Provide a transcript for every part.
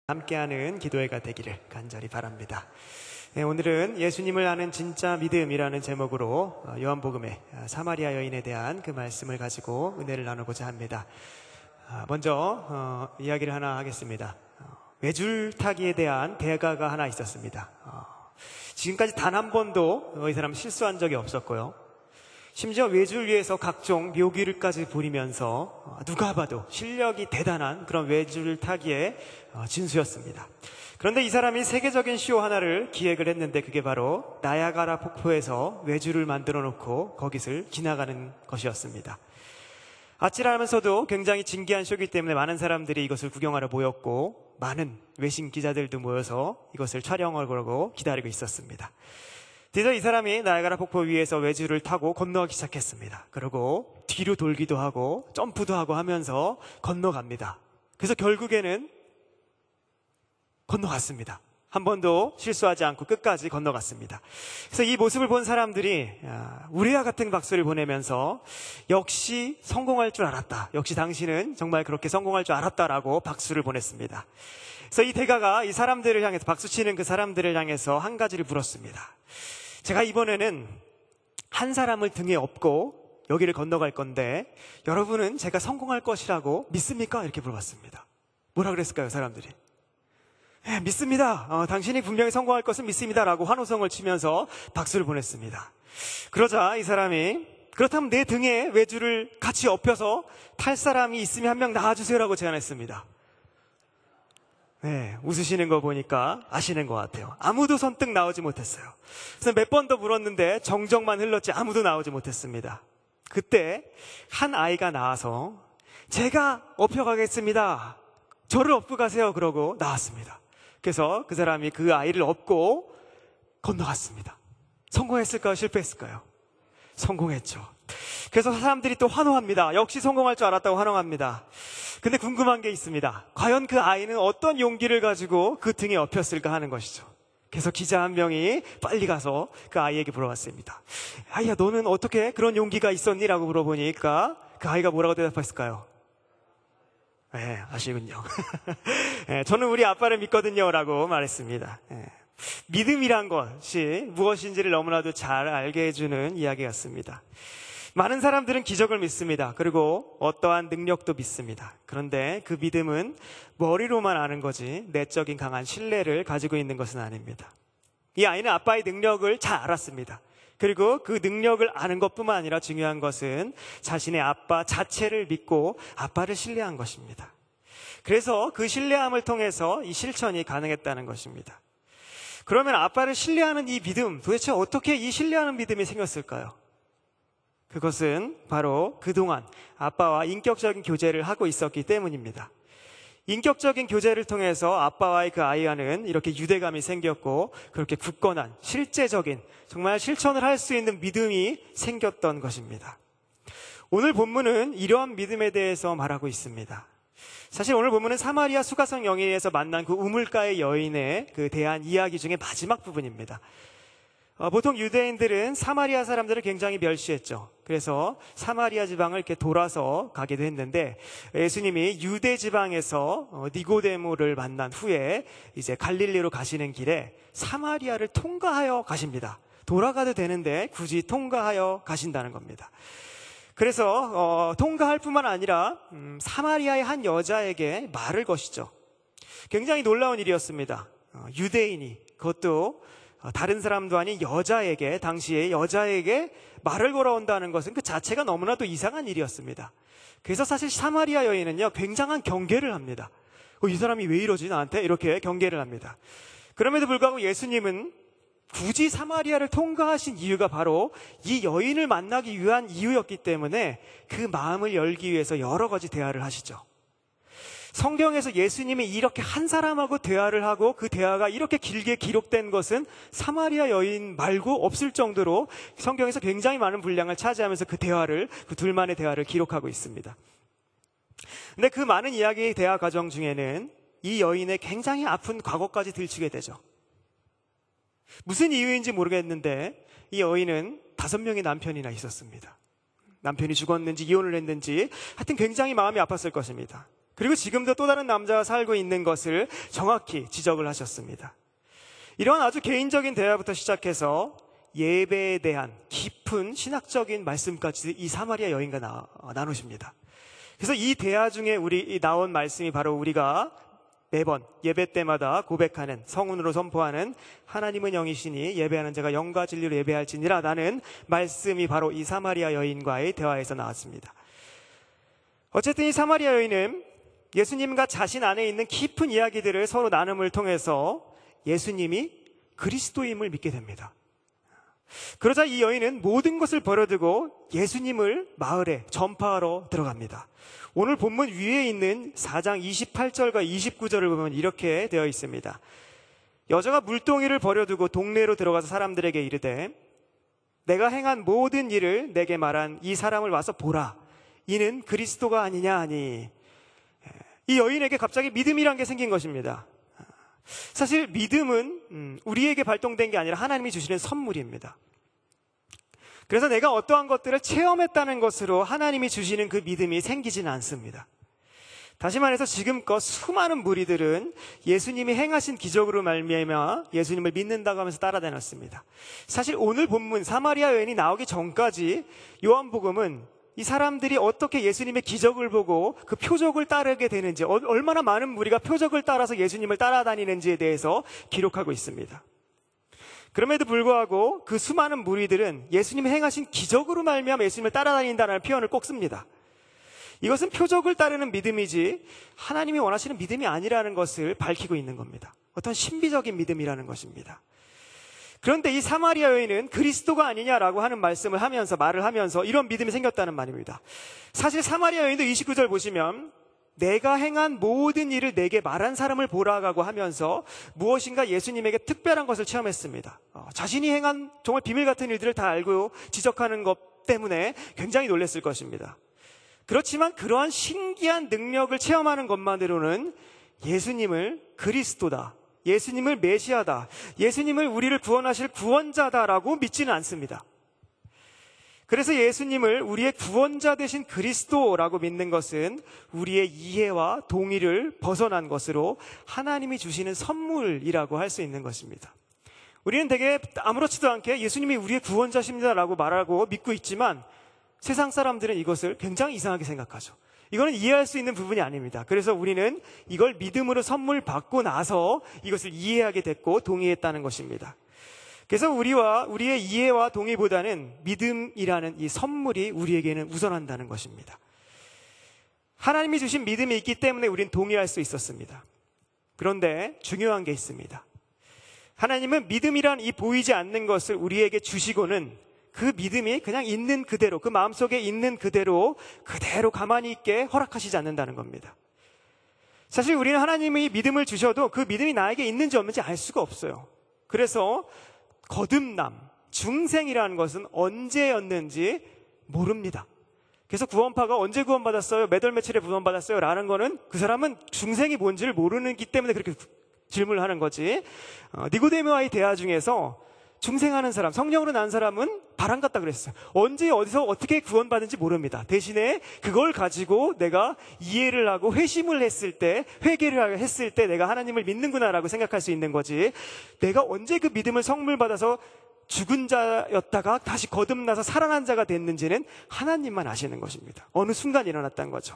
함께하는 기도회가 되기를 간절히 바랍니다. 오늘은 예수님을 아는 진짜 믿음이라는 제목으로 요한복음의 사마리아 여인에 대한 그 말씀을 가지고 은혜를 나누고자 합니다. 먼저 이야기를 하나 하겠습니다. 외줄타기에 대한 대가가 하나 있었습니다. 지금까지 단 한 번도 이 사람 실수한 적이 없었고요. 심지어 외줄 위에서 각종 묘기를까지 부리면서 누가 봐도 실력이 대단한 그런 외줄타기의 진수였습니다. 그런데 이 사람이 세계적인 쇼 하나를 기획을 했는데 그게 바로 나야가라 폭포에서 외줄을 만들어 놓고 거기를 지나가는 것이었습니다. 아찔하면서도 굉장히 진기한 쇼이기 때문에 많은 사람들이 이것을 구경하러 모였고 많은 외신 기자들도 모여서 이것을 촬영하려고 기다리고 있었습니다. 그래서 이 사람이 나야가라 폭포 위에서 외줄을 타고 건너가기 시작했습니다. 그리고 뒤로 돌기도 하고 점프도 하고 하면서 건너갑니다. 그래서 결국에는 건너갔습니다. 한 번도 실수하지 않고 끝까지 건너갔습니다. 그래서 이 모습을 본 사람들이 우레와 같은 박수를 보내면서 역시 성공할 줄 알았다. 역시 당신은 정말 그렇게 성공할 줄 알았다라고 박수를 보냈습니다. 그래서 이 대가가 이 사람들을 향해서 박수치는 그 사람들을 향해서 한 가지를 물었습니다. 제가 이번에는 한 사람을 등에 업고 여기를 건너갈 건데 여러분은 제가 성공할 것이라고 믿습니까? 이렇게 물어봤습니다. 뭐라 그랬을까요, 사람들이? 네, 믿습니다. 당신이 분명히 성공할 것은 믿습니다. 라고 환호성을 치면서 박수를 보냈습니다. 그러자 이 사람이 그렇다면 내 등에 외줄을 같이 엎여서 탈 사람이 있으면 한 명 나와주세요 라고 제안했습니다. 네, 웃으시는 거 보니까 아시는 것 같아요. 아무도 선뜻 나오지 못했어요. 그래서 몇 번 더 물었는데 정적만 흘렀지 아무도 나오지 못했습니다. 그때 한 아이가 나와서 제가 업혀가겠습니다. 저를 업고 가세요. 그러고 나왔습니다. 그래서 그 사람이 그 아이를 업고 건너갔습니다. 성공했을까요? 실패했을까요? 성공했죠. 그래서 사람들이 또 환호합니다. 역시 성공할 줄 알았다고 환호합니다. 근데 궁금한 게 있습니다. 과연 그 아이는 어떤 용기를 가지고 그 등에 업혔을까 하는 것이죠. 그래서 기자 한 명이 빨리 가서 그 아이에게 물어봤습니다. 아이야, 너는 어떻게 그런 용기가 있었니? 라고 물어보니까 그 아이가 뭐라고 대답했을까요? 네, 아시군요. 네, 저는 우리 아빠를 믿거든요 라고 말했습니다. 네, 믿음이란 것이 무엇인지를 너무나도 잘 알게 해주는 이야기 같습니다. 많은 사람들은 기적을 믿습니다. 그리고 어떠한 능력도 믿습니다. 그런데 그 믿음은 머리로만 아는 거지 내적인 강한 신뢰를 가지고 있는 것은 아닙니다. 이 아이는 아빠의 능력을 잘 알았습니다. 그리고 그 능력을 아는 것뿐만 아니라 중요한 것은 자신의 아빠 자체를 믿고 아빠를 신뢰한 것입니다. 그래서 그 신뢰함을 통해서 이 실천이 가능했다는 것입니다. 그러면 아빠를 신뢰하는 이 믿음, 도대체 어떻게 이 신뢰하는 믿음이 생겼을까요? 그것은 바로 그동안 아빠와 인격적인 교제를 하고 있었기 때문입니다. 인격적인 교제를 통해서 아빠와의 그 아이와는 이렇게 유대감이 생겼고 그렇게 굳건한 실제적인 정말 실천을 할 수 있는 믿음이 생겼던 것입니다. 오늘 본문은 이러한 믿음에 대해서 말하고 있습니다. 사실 오늘 본문은 사마리아 수가성 여인에서 만난 그 우물가의 여인에 대한 이야기 중에 마지막 부분입니다. 보통 유대인들은 사마리아 사람들을 굉장히 멸시했죠. 그래서 사마리아 지방을 이렇게 돌아서 가기도 했는데 예수님이 유대 지방에서 니고데모를 만난 후에 이제 갈릴리로 가시는 길에 사마리아를 통과하여 가십니다. 돌아가도 되는데 굳이 통과하여 가신다는 겁니다. 그래서 통과할 뿐만 아니라 사마리아의 한 여자에게 말을 거시죠. 굉장히 놀라운 일이었습니다. 유대인이 그것도 다른 사람도 아닌 여자에게, 당시에 여자에게 말을 걸어온다는 것은 그 자체가 너무나도 이상한 일이었습니다. 그래서 사실 사마리아 여인은요 굉장한 경계를 합니다. 이 사람이 왜 이러지 나한테? 이렇게 경계를 합니다. 그럼에도 불구하고 예수님은 굳이 사마리아를 통과하신 이유가 바로 이 여인을 만나기 위한 이유였기 때문에 그 마음을 열기 위해서 여러 가지 대화를 하시죠. 성경에서 예수님이 이렇게 한 사람하고 대화를 하고 그 대화가 이렇게 길게 기록된 것은 사마리아 여인 말고 없을 정도로 성경에서 굉장히 많은 분량을 차지하면서 그 둘만의 대화를 기록하고 있습니다. 근데 그 많은 이야기의 대화 과정 중에는 이 여인의 굉장히 아픈 과거까지 들추게 되죠. 무슨 이유인지 모르겠는데 이 여인은 5명의 남편이나 있었습니다. 남편이 죽었는지 이혼을 했는지 하여튼 굉장히 마음이 아팠을 것입니다. 그리고 지금도 또 다른 남자와 살고 있는 것을 정확히 지적을 하셨습니다. 이러한 아주 개인적인 대화부터 시작해서 예배에 대한 깊은 신학적인 말씀까지 이 사마리아 여인과 나누십니다. 그래서 이 대화 중에 우리 나온 말씀이 바로 우리가 매번 예배 때마다 고백하는, 성운으로 선포하는 하나님은 영이시니 예배하는 자가 영과 진리로 예배할지니라 라는 말씀이 바로 이 사마리아 여인과의 대화에서 나왔습니다. 어쨌든 이 사마리아 여인은 예수님과 자신 안에 있는 깊은 이야기들을 서로 나눔을 통해서 예수님이 그리스도임을 믿게 됩니다. 그러자 이 여인은 모든 것을 버려두고 예수님을 마을에 전파하러 들어갑니다. 오늘 본문 위에 있는 4장 28절과 29절을 보면 이렇게 되어 있습니다. 여자가 물동이를 버려두고 동네로 들어가서 사람들에게 이르되 내가 행한 모든 일을 내게 말한 이 사람을 와서 보라. 이는 그리스도가 아니냐 하니, 이 여인에게 갑자기 믿음이란 게 생긴 것입니다. 사실 믿음은 우리에게 발동된 게 아니라 하나님이 주시는 선물입니다. 그래서 내가 어떠한 것들을 체험했다는 것으로 하나님이 주시는 그 믿음이 생기지는 않습니다. 다시 말해서 지금껏 수많은 무리들은 예수님이 행하신 기적으로 말미암아 예수님을 믿는다고 하면서 따라다녔습니다. 사실 오늘 본문 사마리아 여인이 나오기 전까지 요한복음은 이 사람들이 어떻게 예수님의 기적을 보고 그 표적을 따르게 되는지, 얼마나 많은 무리가 표적을 따라서 예수님을 따라다니는지에 대해서 기록하고 있습니다. 그럼에도 불구하고 그 수많은 무리들은 예수님이 행하신 기적으로 말미암아 예수님을 따라다닌다는 표현을 꼭 씁니다. 이것은 표적을 따르는 믿음이지 하나님이 원하시는 믿음이 아니라는 것을 밝히고 있는 겁니다. 어떤 신비적인 믿음이라는 것입니다. 그런데 이 사마리아 여인은 그리스도가 아니냐라고 하는 말을 하면서 이런 믿음이 생겼다는 말입니다. 사실 사마리아 여인도 29절 보시면 내가 행한 모든 일을 내게 말한 사람을 보라고 하면서 무엇인가 예수님에게 특별한 것을 체험했습니다. 자신이 행한 정말 비밀 같은 일들을 다 알고 지적하는 것 때문에 굉장히 놀랐을 것입니다. 그렇지만 그러한 신기한 능력을 체험하는 것만으로는 예수님을 그리스도다, 예수님을 메시아다, 예수님을 우리를 구원하실 구원자다라고 믿지는 않습니다. 그래서 예수님을 우리의 구원자 되신 그리스도라고 믿는 것은 우리의 이해와 동의를 벗어난 것으로 하나님이 주시는 선물이라고 할 수 있는 것입니다. 우리는 되게 아무렇지도 않게 예수님이 우리의 구원자십니다라고 말하고 믿고 있지만 세상 사람들은 이것을 굉장히 이상하게 생각하죠. 이거는 이해할 수 있는 부분이 아닙니다. 그래서 우리는 이걸 믿음으로 선물 받고 나서 이것을 이해하게 됐고 동의했다는 것입니다. 그래서 우리의 이해와 동의보다는 믿음이라는 이 선물이 우리에게는 우선한다는 것입니다. 하나님이 주신 믿음이 있기 때문에 우리는 동의할 수 있었습니다. 그런데 중요한 게 있습니다. 하나님은 믿음이란 이 보이지 않는 것을 우리에게 주시고는 그 믿음이 그냥 있는 그대로, 그 마음속에 있는 그대로 가만히 있게 허락하시지 않는다는 겁니다. 사실 우리는 하나님이 믿음을 주셔도 그 믿음이 나에게 있는지 없는지 알 수가 없어요. 그래서 거듭남, 중생이라는 것은 언제였는지 모릅니다. 그래서 구원파가 언제 구원받았어요? 몇 월 며칠에 구원받았어요? 라는 거는 그 사람은 중생이 뭔지를 모르기 때문에 그렇게 질문을 하는 거지. 니고데모와의 대화 중에서 중생하는 사람, 성령으로 난 사람은 바람 같다 그랬어요. 언제 어디서 어떻게 구원받는지 모릅니다. 대신에 그걸 가지고 내가 이해를 하고 회심을 했을 때, 회개를 했을 때 내가 하나님을 믿는구나라고 생각할 수 있는 거지, 내가 언제 그 믿음을 선물 받아서 죽은 자였다가 다시 거듭나서 살아난 자가 됐는지는 하나님만 아시는 것입니다. 어느 순간 일어났다는 거죠.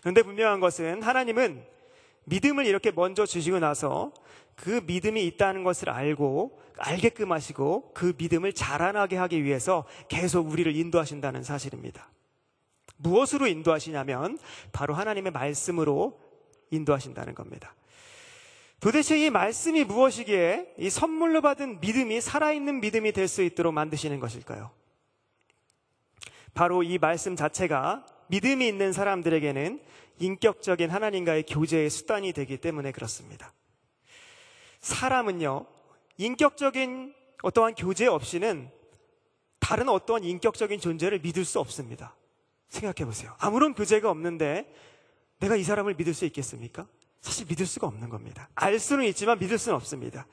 그런데 분명한 것은 하나님은 믿음을 이렇게 먼저 주시고 나서 그 믿음이 있다는 것을 알게끔 하시고 그 믿음을 자라나게 하기 위해서 계속 우리를 인도하신다는 사실입니다. 무엇으로 인도하시냐면 바로 하나님의 말씀으로 인도하신다는 겁니다. 도대체 이 말씀이 무엇이기에 이 선물로 받은 믿음이 살아있는 믿음이 될 수 있도록 만드시는 것일까요? 바로 이 말씀 자체가 믿음이 있는 사람들에게는 인격적인 하나님과의 교제의 수단이 되기 때문에 그렇습니다. 사람은요, 인격적인 어떠한 교제 없이는 다른 어떠한 인격적인 존재를 믿을 수 없습니다. 생각해 보세요. 아무런 교제가 없는데 내가 이 사람을 믿을 수 있겠습니까? 사실 믿을 수가 없는 겁니다. 알 수는 있지만 믿을 수는 없습니다.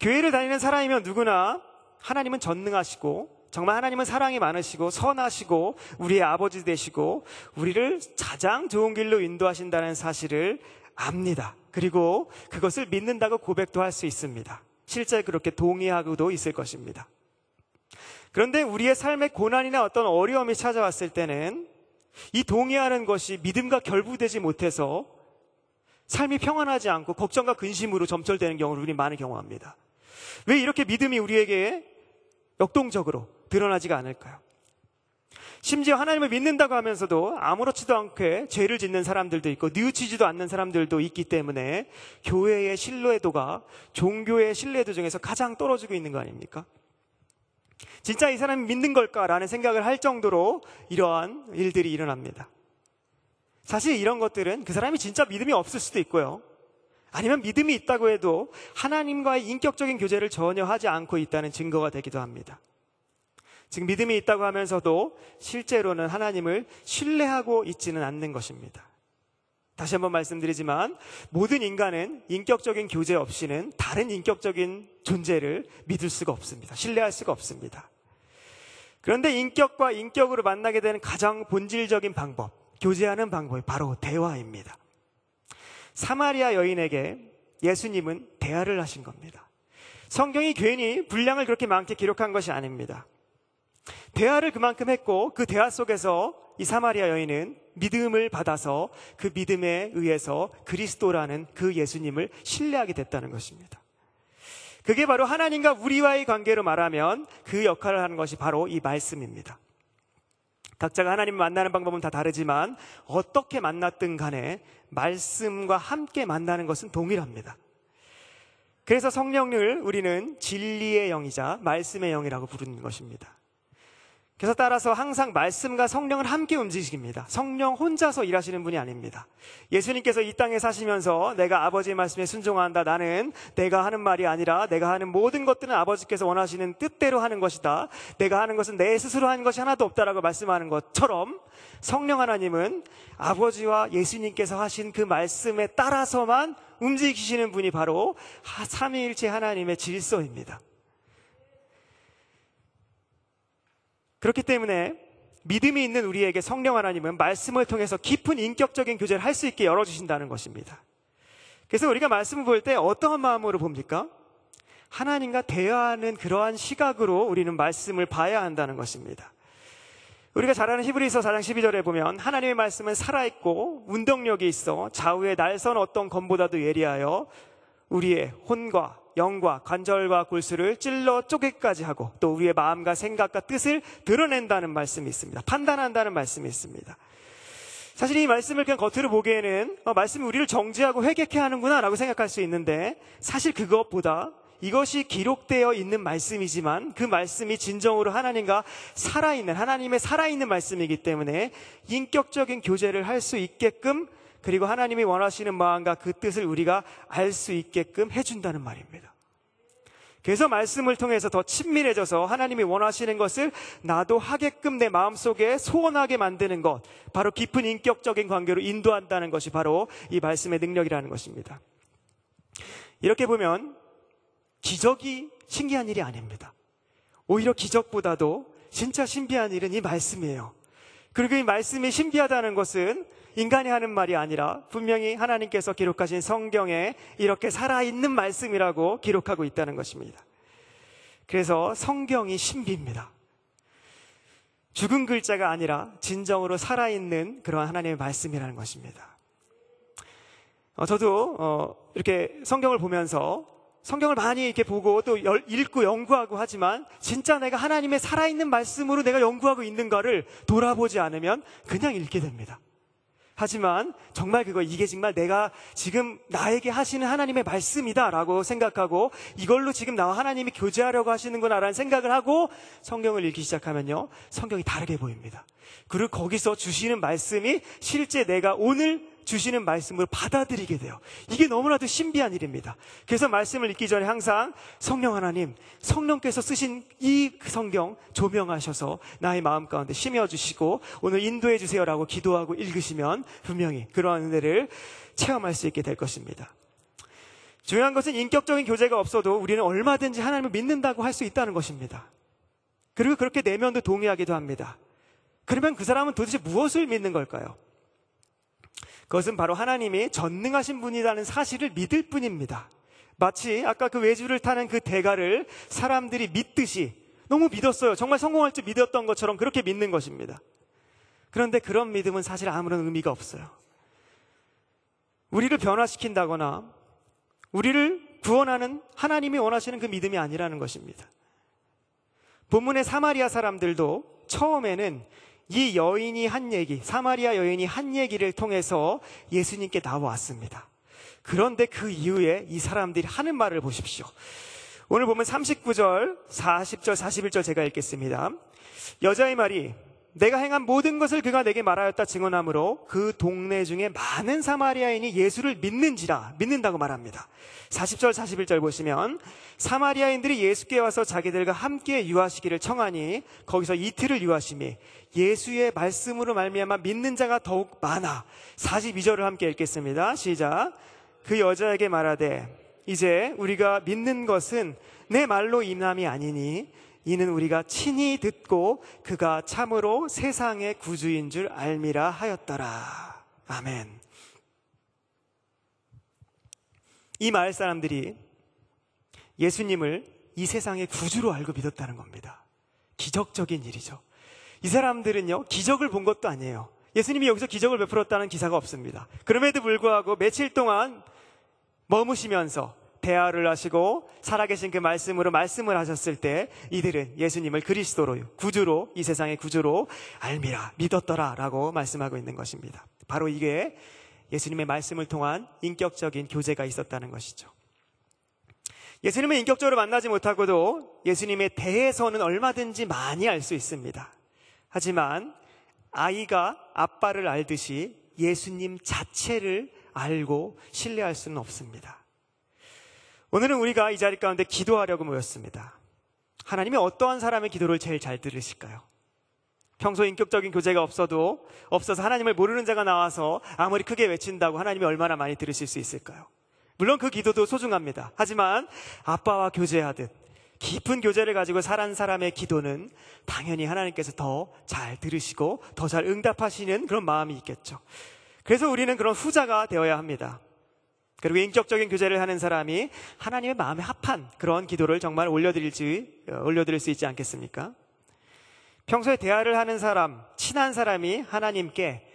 교회를 다니는 사람이면 누구나 하나님은 전능하시고 정말 하나님은 사랑이 많으시고 선하시고 우리의 아버지 되시고 우리를 가장 좋은 길로 인도하신다는 사실을 압니다. 그리고 그것을 믿는다고 고백도 할 수 있습니다. 실제 그렇게 동의하고도 있을 것입니다. 그런데 우리의 삶에 고난이나 어떤 어려움이 찾아왔을 때는 이 동의하는 것이 믿음과 결부되지 못해서 삶이 평안하지 않고 걱정과 근심으로 점철되는 경우를 우리 많이 경험합니다. 왜 이렇게 믿음이 우리에게 역동적으로 드러나지가 않을까요? 심지어 하나님을 믿는다고 하면서도 아무렇지도 않게 죄를 짓는 사람들도 있고 뉘우치지도 않는 사람들도 있기 때문에 교회의 신뢰도가 종교의 신뢰도 중에서 가장 떨어지고 있는 거 아닙니까? 진짜 이 사람이 믿는 걸까라는 생각을 할 정도로 이러한 일들이 일어납니다. 사실 이런 것들은 그 사람이 진짜 믿음이 없을 수도 있고요. 아니면 믿음이 있다고 해도 하나님과의 인격적인 교제를 전혀 하지 않고 있다는 증거가 되기도 합니다. 즉 믿음이 있다고 하면서도 실제로는 하나님을 신뢰하고 있지는 않는 것입니다. 다시 한번 말씀드리지만 모든 인간은 인격적인 교제 없이는 다른 인격적인 존재를 믿을 수가 없습니다. 신뢰할 수가 없습니다. 그런데 인격과 인격으로 만나게 되는 가장 본질적인 방법, 교제하는 방법이 바로 대화입니다. 사마리아 여인에게 예수님은 대화를 하신 겁니다. 성경이 괜히 분량을 그렇게 많게 기록한 것이 아닙니다. 대화를 그만큼 했고 그 대화 속에서 이 사마리아 여인은 믿음을 받아서 그 믿음에 의해서 그리스도라는 그 예수님을 신뢰하게 됐다는 것입니다. 그게 바로 하나님과 우리와의 관계로 말하면 그 역할을 하는 것이 바로 이 말씀입니다. 각자가 하나님을 만나는 방법은 다 다르지만 어떻게 만났든 간에 말씀과 함께 만나는 것은 동일합니다. 그래서 성령을 우리는 진리의 영이자 말씀의 영이라고 부르는 것입니다. 그래서 따라서 항상 말씀과 성령은 함께 움직입니다. 성령 혼자서 일하시는 분이 아닙니다. 예수님께서 이 땅에 사시면서 내가 아버지의 말씀에 순종한다. 나는 내가 하는 말이 아니라 내가 하는 모든 것들은 아버지께서 원하시는 뜻대로 하는 것이다. 내가 하는 것은 내 스스로 하는 것이 하나도 없다라고 말씀하는 것처럼 성령 하나님은 아버지와 예수님께서 하신 그 말씀에 따라서만 움직이시는 분이 바로 삼위일체 하나님의 질서입니다. 그렇기 때문에 믿음이 있는 우리에게 성령 하나님은 말씀을 통해서 깊은 인격적인 교제를 할 수 있게 열어주신다는 것입니다. 그래서 우리가 말씀을 볼 때 어떠한 마음으로 봅니까? 하나님과 대화하는 그러한 시각으로 우리는 말씀을 봐야 한다는 것입니다. 우리가 잘 아는 히브리서 4장 12절에 보면 하나님의 말씀은 살아있고 운동력이 있어 좌우의 날선 어떤 검보다도 예리하여 우리의 혼과 영과 관절과 골수를 찔러 쪼개기까지 하고 또 우리의 마음과 생각과 뜻을 드러낸다는 말씀이 있습니다. 판단한다는 말씀이 있습니다. 사실 이 말씀을 그냥 겉으로 보기에는 말씀이 우리를 정죄하고 회개케 하는구나 라고 생각할 수 있는데 사실 그것보다 이것이 기록되어 있는 말씀이지만 그 말씀이 진정으로 하나님과 살아있는 하나님의 살아있는 말씀이기 때문에 인격적인 교제를 할 수 있게끔 그리고 하나님이 원하시는 마음과 그 뜻을 우리가 알 수 있게끔 해준다는 말입니다. 그래서 말씀을 통해서 더 친밀해져서 하나님이 원하시는 것을 나도 하게끔 내 마음속에 소원하게 만드는 것, 바로 깊은 인격적인 관계로 인도한다는 것이 바로 이 말씀의 능력이라는 것입니다. 이렇게 보면 기적이 신기한 일이 아닙니다. 오히려 기적보다도 진짜 신비한 일은 이 말씀이에요. 그리고 이 말씀이 신비하다는 것은 인간이 하는 말이 아니라 분명히 하나님께서 기록하신 성경에 이렇게 살아있는 말씀이라고 기록하고 있다는 것입니다. 그래서 성경이 신비입니다. 죽은 글자가 아니라 진정으로 살아있는 그런 하나님의 말씀이라는 것입니다. 저도 이렇게 성경을 보면서 성경을 많이 이렇게 보고 또 읽고 연구하고 하지만 진짜 내가 하나님의 살아있는 말씀으로 내가 연구하고 있는가를 돌아보지 않으면 그냥 읽게 됩니다. 하지만 정말 이게 정말 내가 지금 나에게 하시는 하나님의 말씀이다라고 생각하고 이걸로 지금 나와 하나님이 교제하려고 하시는구나라는 생각을 하고 성경을 읽기 시작하면요, 성경이 다르게 보입니다. 그리고 거기서 주시는 말씀이 실제 내가 오늘 주시는 말씀을 받아들이게 돼요. 이게 너무나도 신비한 일입니다. 그래서 말씀을 읽기 전에 항상 성령 하나님, 성령께서 쓰신 이 성경 조명하셔서 나의 마음 가운데 심어주시고 오늘 인도해 주세요라고 기도하고 읽으시면 분명히 그러한 은혜를 체험할 수 있게 될 것입니다. 중요한 것은 인격적인 교제가 없어도 우리는 얼마든지 하나님을 믿는다고 할 수 있다는 것입니다. 그리고 그렇게 내면도 동의하기도 합니다. 그러면 그 사람은 도대체 무엇을 믿는 걸까요? 그것은 바로 하나님이 전능하신 분이라는 사실을 믿을 뿐입니다. 마치 아까 그 외주를 타는 그 대가를 사람들이 믿듯이 너무 믿었어요. 정말 성공할 줄 믿었던 것처럼 그렇게 믿는 것입니다. 그런데 그런 믿음은 사실 아무런 의미가 없어요. 우리를 변화시킨다거나 우리를 구원하는 하나님이 원하시는 그 믿음이 아니라는 것입니다. 본문의 사마리아 사람들도 처음에는 이 여인이 한 얘기, 사마리아 여인이 한 얘기를 통해서 예수님께 나와왔습니다. 그런데 그 이후에 이 사람들이 하는 말을 보십시오. 오늘 보면 39절, 40절, 41절 제가 읽겠습니다. 여자의 말이 내가 행한 모든 것을 그가 내게 말하였다 증언하므로 그 동네 중에 많은 사마리아인이 예수를 믿는다고 말합니다. 40절, 41절 보시면 사마리아인들이 예수께 와서 자기들과 함께 유하시기를 청하니 거기서 이틀을 유하심이 예수의 말씀으로 말미암아 믿는 자가 더욱 많아. 42절을 함께 읽겠습니다. 시작. 그 여자에게 말하되 이제 우리가 믿는 것은 내 말로 임함이 아니니 이는 우리가 친히 듣고 그가 참으로 세상의 구주인 줄 알미라 하였더라. 아멘. 이 마을 사람들이 예수님을 이 세상의 구주로 알고 믿었다는 겁니다. 기적적인 일이죠. 이 사람들은요, 기적을 본 것도 아니에요. 예수님이 여기서 기적을 베풀었다는 기사가 없습니다. 그럼에도 불구하고 며칠 동안 머무시면서 대화를 하시고 살아계신 그 말씀으로 말씀을 하셨을 때 이들은 예수님을 그리스도로, 구주로, 이 세상의 구주로 알미라, 믿었더라 라고 말씀하고 있는 것입니다. 바로 이게 예수님의 말씀을 통한 인격적인 교제가 있었다는 것이죠. 예수님을 인격적으로 만나지 못하고도 예수님에 대해서는 얼마든지 많이 알 수 있습니다. 하지만 아이가 아빠를 알듯이 예수님 자체를 알고 신뢰할 수는 없습니다. 오늘은 우리가 이 자리 가운데 기도하려고 모였습니다. 하나님이 어떠한 사람의 기도를 제일 잘 들으실까요? 평소 인격적인 교제가 없어서 하나님을 모르는 자가 나와서 아무리 크게 외친다고 하나님이 얼마나 많이 들으실 수 있을까요? 물론 그 기도도 소중합니다. 하지만 아빠와 교제하듯 깊은 교제를 가지고 살아온 사람의 기도는 당연히 하나님께서 더 잘 들으시고 더 잘 응답하시는 그런 마음이 있겠죠. 그래서 우리는 그런 후자가 되어야 합니다. 그리고 인격적인 교제를 하는 사람이 하나님의 마음에 합한 그런 기도를 정말 올려드릴 수 있지 않겠습니까? 평소에 대화를 하는 사람, 친한 사람이 하나님께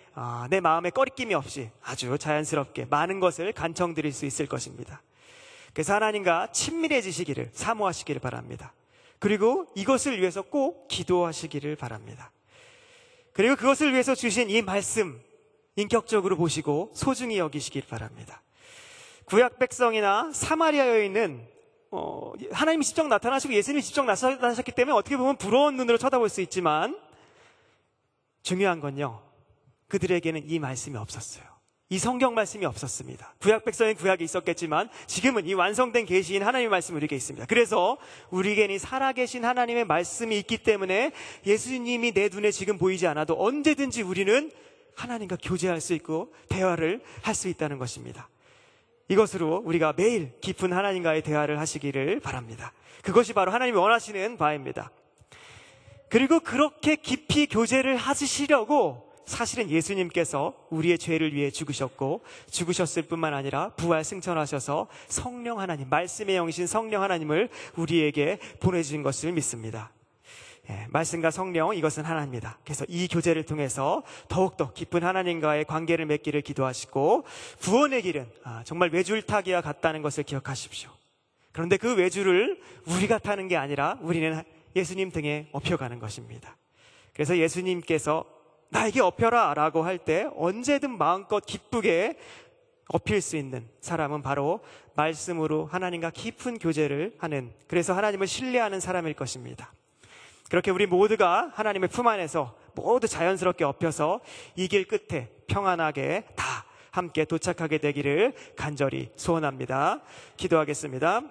내 마음에 꺼리낌이 없이 아주 자연스럽게 많은 것을 간청드릴 수 있을 것입니다. 그래서 하나님과 친밀해지시기를 사모하시기를 바랍니다. 그리고 이것을 위해서 꼭 기도하시기를 바랍니다. 그리고 그것을 위해서 주신 이 말씀 인격적으로 보시고 소중히 여기시길 바랍니다. 구약 백성이나 사마리아 여인은 하나님이 직접 나타나시고 예수님이 직접 나타나셨기 때문에 어떻게 보면 부러운 눈으로 쳐다볼 수 있지만 중요한 건요, 그들에게는 이 말씀이 없었어요. 이 성경 말씀이 없었습니다. 구약 백성인 구약이 있었겠지만 지금은 이 완성된 계시인 하나님의 말씀이 우리에게 있습니다. 그래서 우리에게는 살아계신 하나님의 말씀이 있기 때문에 예수님이 내 눈에 지금 보이지 않아도 언제든지 우리는 하나님과 교제할 수 있고 대화를 할 수 있다는 것입니다. 이것으로 우리가 매일 깊은 하나님과의 대화를 하시기를 바랍니다. 그것이 바로 하나님이 원하시는 바입니다. 그리고 그렇게 깊이 교제를 하시려고 사실은 예수님께서 우리의 죄를 위해 죽으셨고 죽으셨을 뿐만 아니라 부활 승천하셔서 성령 하나님, 말씀의 영이신 성령 하나님을 우리에게 보내주신 것을 믿습니다. 말씀과 성령, 이것은 하나입니다. 그래서 이 교제를 통해서 더욱더 깊은 하나님과의 관계를 맺기를 기도하시고 구원의 길은 정말 외줄타기와 같다는 것을 기억하십시오. 그런데 그 외줄을 우리가 타는 게 아니라 우리는 예수님 등에 업혀가는 것입니다. 그래서 예수님께서 나에게 업혀라 라고 할 때 언제든 마음껏 기쁘게 업힐 수 있는 사람은 바로 말씀으로 하나님과 깊은 교제를 하는, 그래서 하나님을 신뢰하는 사람일 것입니다. 그렇게 우리 모두가 하나님의 품 안에서 모두 자연스럽게 엎혀서 이 길 끝에 평안하게 다 함께 도착하게 되기를 간절히 소원합니다. 기도하겠습니다.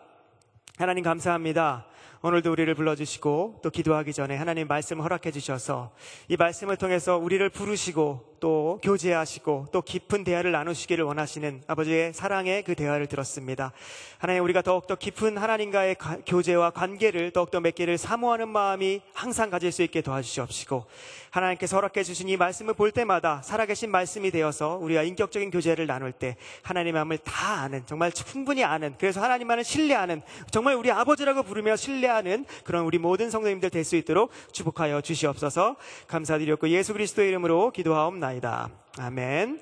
하나님 감사합니다. 오늘도 우리를 불러주시고 또 기도하기 전에 하나님 말씀을 허락해 주셔서 이 말씀을 통해서 우리를 부르시고 또 교제하시고 또 깊은 대화를 나누시기를 원하시는 아버지의 사랑의 그 대화를 들었습니다. 하나님, 우리가 더욱더 깊은 하나님과의 교제와 관계를 더욱더 맺기를 사모하는 마음이 항상 가질 수 있게 도와주시옵시고, 하나님께서 허락해 주신 이 말씀을 볼 때마다 살아계신 말씀이 되어서 우리가 인격적인 교제를 나눌 때 하나님의 마음을 다 아는, 정말 충분히 아는, 그래서 하나님만을 신뢰하는, 정말 우리 아버지라고 부르며 신뢰하는 그런 우리 모든 성도님들 될 수 있도록 축복하여 주시옵소서. 감사드렸고 예수 그리스도의 이름으로 기도하옵나이다. 아멘.